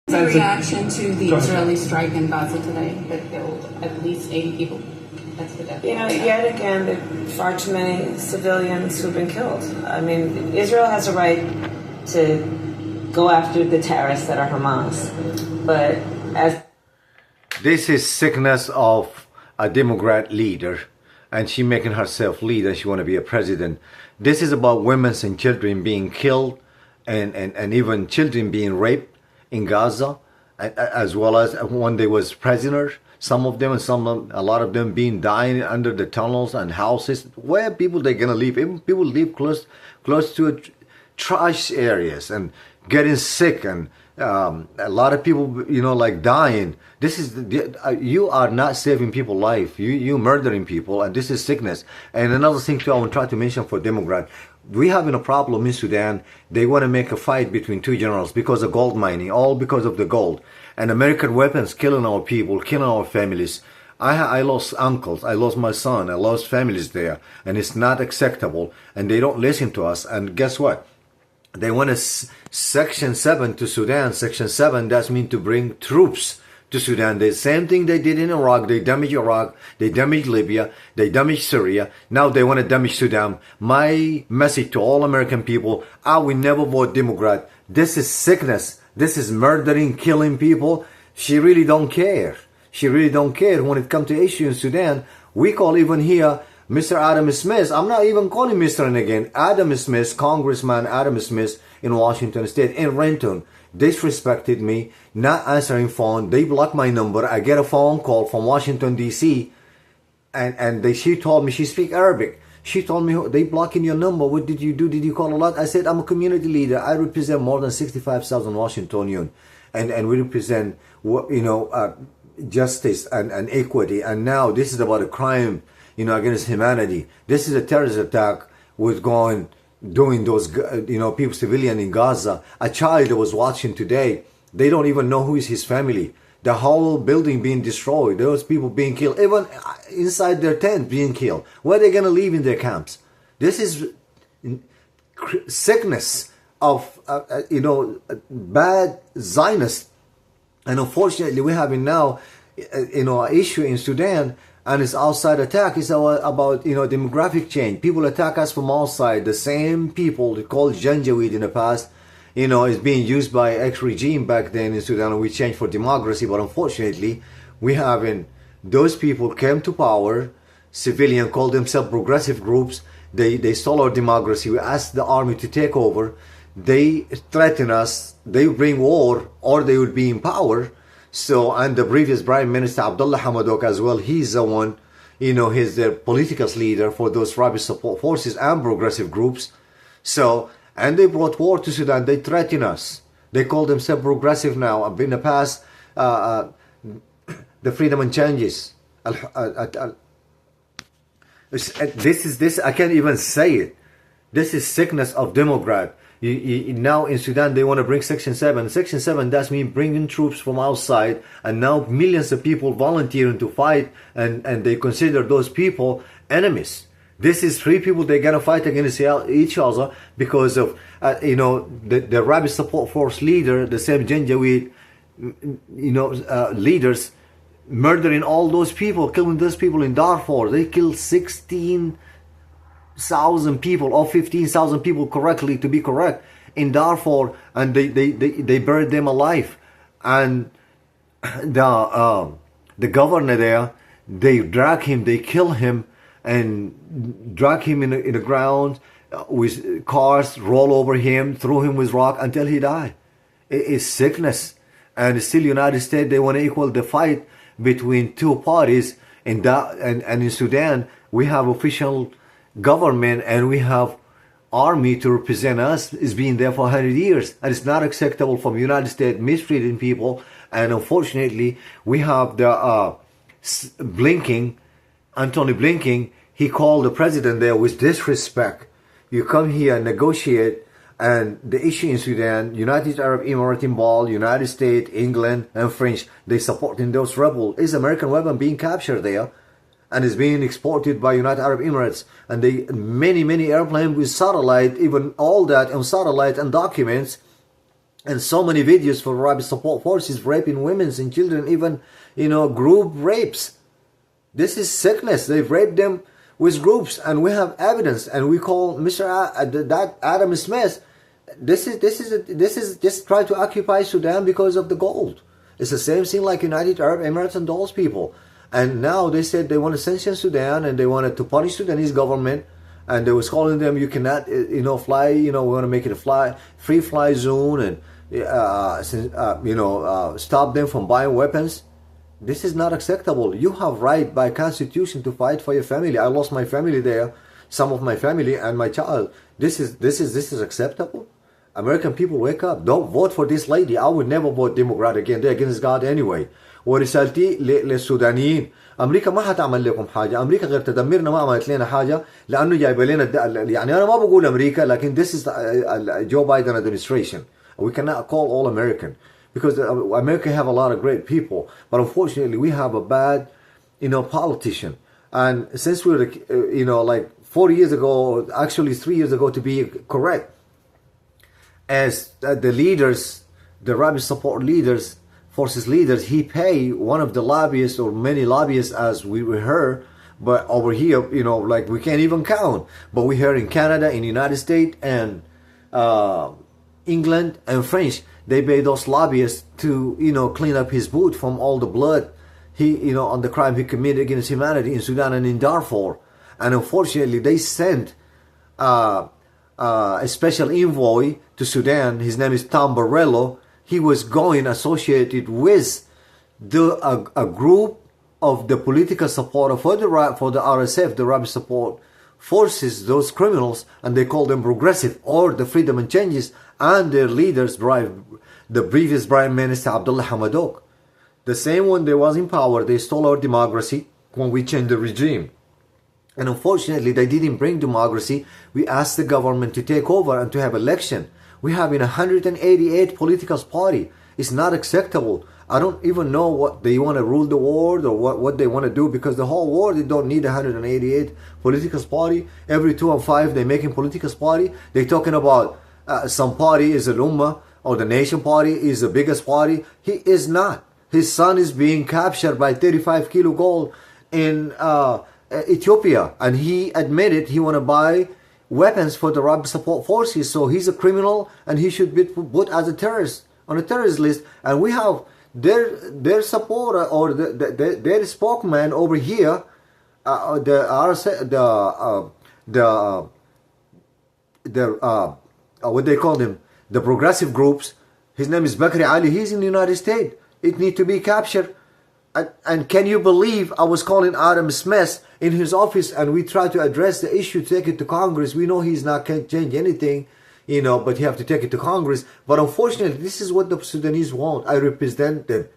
The reaction to the Israeli strike in Gaza today that killed at least 80 people. That's the death. Yet again, there are far too many civilians who've been killed. I mean, Israel has a right to go after the terrorists that are Hamas, but as this is sickness of a Democrat leader, and she making herself lead and she want to be a president. This is about women and children being killed, and even children being raped in Gaza, as well as when they was prisoners, some of them and a lot of them being dying under the tunnels and houses. Where people they gonna live? Even people live close to trash areas and getting sick, and a lot of people, like dying. This is you are not saving people's life. You murdering people, and this is sickness. And another thing too, I want to try to mention for Democrat. We having a problem in Sudan. They want to make a fight between two generals because of gold mining, all because of the gold. And American weapons killing our people, killing our families. I lost uncles, I lost my son, I lost families there. And it's not acceptable. And they don't listen to us. And guess what? They want a Section 7 to Sudan. Section 7, that's mean to bring troops to Sudan. The same thing they did in Iraq. They damaged Iraq. They damaged Libya. They damaged Syria. Now they want to damage Sudan. My message to all American people, I will never vote Democrat. This is sickness. This is murdering, killing people. She really don't care. She really don't care when it comes to issue in Sudan. We call even here Mr. Adam Smith. I'm not even calling Mr. and again. Adam Smith, Congressman Adam Smith in Washington State, in Renton, disrespected me, not answering phone. They blocked my number. I get a phone call from Washington, D.C. And she told me, she speak Arabic. She told me, they blocking your number. What did you do? Did you call a lot? I said, I'm a community leader. I represent more than 65,000 Washingtonians. And we represent, justice and equity. And now this is about a crime, against humanity. This is a terrorist attack with doing those, people, civilian in Gaza. A child that was watching today, they don't even know who is his family. The whole building being destroyed. Those people being killed. Even inside their tent being killed. Where are they going to live in their camps? This is sickness of, bad Zionists. And unfortunately, we're having now, an issue in Sudan, and it's outside attack. It's about, demographic change. People attack us from outside. The same people called Janjaweed in the past, is being used by ex-regime back then in Sudan, and we changed for democracy. But unfortunately, we haven't. Those people came to power, civilian, called themselves progressive groups. They stole our democracy. We asked the army to take over. They threaten us. They bring war, or they would be in power. So, and the previous Prime Minister, Abdullah Hamdok as well, he's the one, he's the political leader for those rabid support forces and progressive groups. So, and they brought war to Sudan. They threaten us. They call themselves progressive now. In the past, the freedom and changes. This, I can't even say it. This is sickness of Democrat. Now in Sudan, they want to bring Section 7. Section 7, that's mean bringing troops from outside. And now millions of people volunteering to fight. And they consider those people enemies. This is three people they're going to fight against each other because of, the rabid support force leader, the same Janjaweed, leaders, murdering all those people, killing those people in Darfur. They killed 16,000 people or 15,000 people correctly, to be correct, in Darfur, and they buried them alive. And the governor there, they drag him, they kill him, and drag him in the ground with cars, roll over him, throw him with rock until he died. It is sickness. And still United States, they want to equal the fight between two parties. And in Sudan, we have official government and we have army to represent us. It's been there for 100 years. And it's not acceptable from United States mistreating people. And unfortunately, we have the Anthony Blinken, he called the president there with disrespect. You come here and negotiate, and the issue in Sudan, United Arab Emirates involved, United States, England, and French, they supporting those rebels. Is American weapon being captured there, and is being exported by United Arab Emirates, and they many airplanes with satellite, even all that on satellite and documents, And so many videos for Arabic support forces raping women and children, even, group rapes. This is sickness. They've raped them with groups, and we have evidence, and we call that Adam Smith. This is just try to occupy Sudan because of the gold. It's the same thing like United Arab Emirates and those people. And now they said they want to sanction Sudan, and they wanted to punish Sudanese government, and they was calling them, you cannot, fly, we want to make it a free fly zone, and stop them from buying weapons. This is not acceptable. You have right by constitution to fight for your family. I lost my family there, some of my family and my child. This is acceptable. American people, wake up. Don't vote for this lady. I would never vote Democrat again. They're against God anyway. ورسالتي للسودانيين، امريكا ما حتعمل لكم حاجه، امريكا غير تدمرنا ما عملت لنا حاجه، لانه جايبه لنا يعني انا ما بقول امريكا، لكن this is Joe Biden administration. We cannot call all American, because America have a lot of great people, but unfortunately we have a bad, politician. And since we're, like 4 years ago, actually 3 years ago to be correct, as the leaders, the Arabic support leaders, forces leaders, he pay one of the lobbyists or many lobbyists, as we heard, but over here, like we can't even count. But we heard in Canada, in the United States, and England and French, they pay those lobbyists to, clean up his boot from all the blood he, on the crime he committed against humanity in Sudan and in Darfur. And unfortunately, they sent a special envoy to Sudan. His name is Tom Barello. He was going associated with a group of the political support for the RSF, the Arabic support forces, those criminals, and they call them progressive or the freedom and changes, and their leaders drive the previous Prime Minister Abdullah Hamdok. The same when they was in power, they stole our democracy when we changed the regime. And unfortunately, they didn't bring democracy. We asked the government to take over and to have election. We have in 188 political party. It's not acceptable. I don't even know what they want to rule the world or what they want to do, because the whole world, they don't need 188 political party. Every 2 and 5 they making political party. They talking about some party is an Ummah or the Nation Party is the biggest party. He is not. His son is being captured by 35 kilo gold in Ethiopia, and he admitted he want to buy weapons for the Arabic support forces. So he's a criminal, and he should be put as a terrorist on a terrorist list. And we have their supporter or their spokesman over here, what they call them, the progressive groups. His name is Bakri Ali. He's in the United States. It need to be captured. And can you believe I was calling Adam Smith in his office, and we tried to address the issue, take it to Congress. We know he's not can't change anything, but you have to take it to Congress. But unfortunately, this is what the Sudanese want. I represented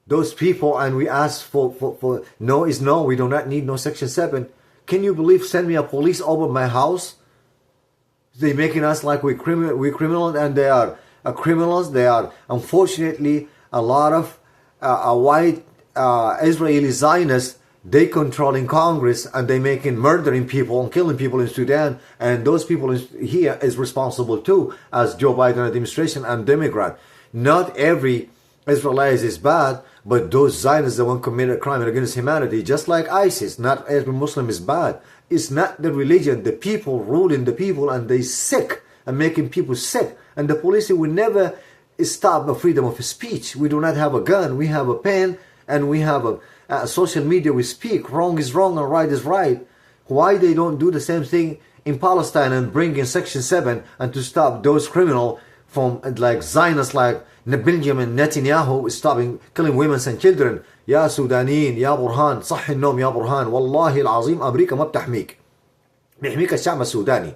those people, and we asked for no is no. We do not need no Section 7. Can you believe send me a police over my house? They making us like we criminals, and they are criminals. They are unfortunately a lot of white Israeli Zionists. They controlling Congress, and they making murdering people and killing people in Sudan, and those people here is responsible too, as Joe Biden administration and Democrat. Not every Israelite is bad, but those Zionists, the one committed a crime against humanity, just like ISIS. Not every Muslim is bad. It's not the religion, the people ruling the people, and they sick and making people sick. And the police will never stop the freedom of speech. We do not have a gun. We have a pen, and we have a social media. We speak. Wrong is wrong and right is right. Why they don't do the same thing in Palestine and bring in Section 7 and to stop those criminals from like Zionists like Benjamin Netanyahu stopping killing women and children. يا سودانيين يا برهان صح النوم يا برهان والله العظيم أمريكا ما بتحميك، بيحميك الشعب السوداني.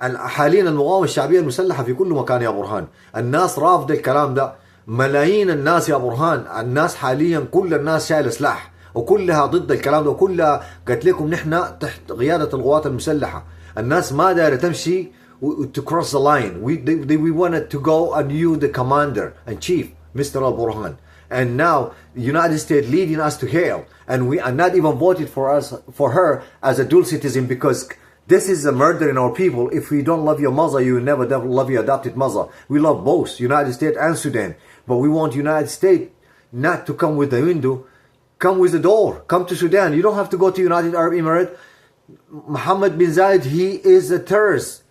حاليا المقاومة الشعبية المسلحة في كل مكان يا برهان. الناس رافضة الكلام ده، ملايين الناس يا برهان. الناس حاليا كل الناس شايلة سلاح وكلها ضد الكلام ده، وكلها قالت لكم نحن تحت قيادة القوات المسلحة. الناس ما دايرة تمشي to cross the line. We wanted to go and you the commander and chief, Mr. Al-Burhan. And now the United States leading us to hell, and we are not even voted for her as a dual citizen, because This is a murder in our people. If we don't love your mother, you will never love your adopted mother. We love both, United States and Sudan. But we want United States not to come with the window, come with the door. Come to Sudan. You don't have to go to United Arab Emirates. Mohammed bin Zayed, he is a terrorist.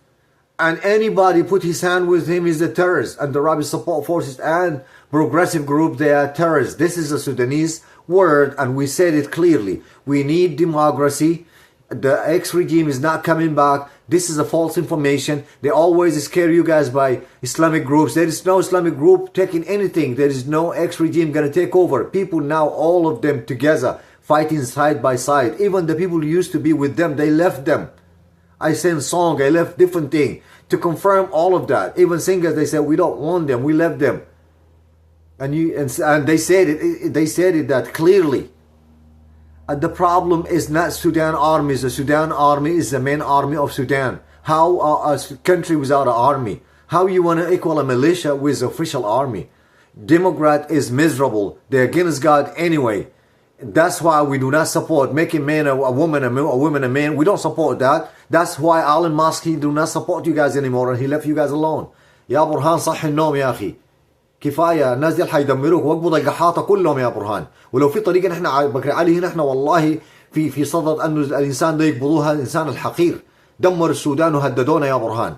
And anybody put his hand with him is a terrorist. And the Arabic support forces and progressive group, they are terrorists. This is a Sudanese word, and we said it clearly. We need democracy. The ex-regime is not coming back. This is a false information. They always scare you guys by Islamic groups. There is no Islamic group taking anything. There is no ex-regime going to take over. People now, all of them together, fighting side by side. Even the people who used to be with them, they left them. I sent song, I left different thing to confirm all of that. Even singers, they said, we don't want them, we left them. And they said it that clearly. And the problem is not Sudan Army. The Sudan Army is the main army of Sudan. How a country without an army? How you want to equal a militia with official army? Democrat is miserable. They're against God anyway. That's why we do not support making man a woman, a woman a man. We don't support that. That's why Elon Musk, he do not support you guys anymore, and he left you guys alone. يا برهان صح النوم يا أخي. كفاية الناس دي حيدمروك واقبض القحاطة كلهم يا برهان. ولو في طريقة نحن بكر علي هنا احنا والله في صدد أنه الإنسان ده يقبضوها الإنسان الحقير. دمر السودان وهددونا يا برهان.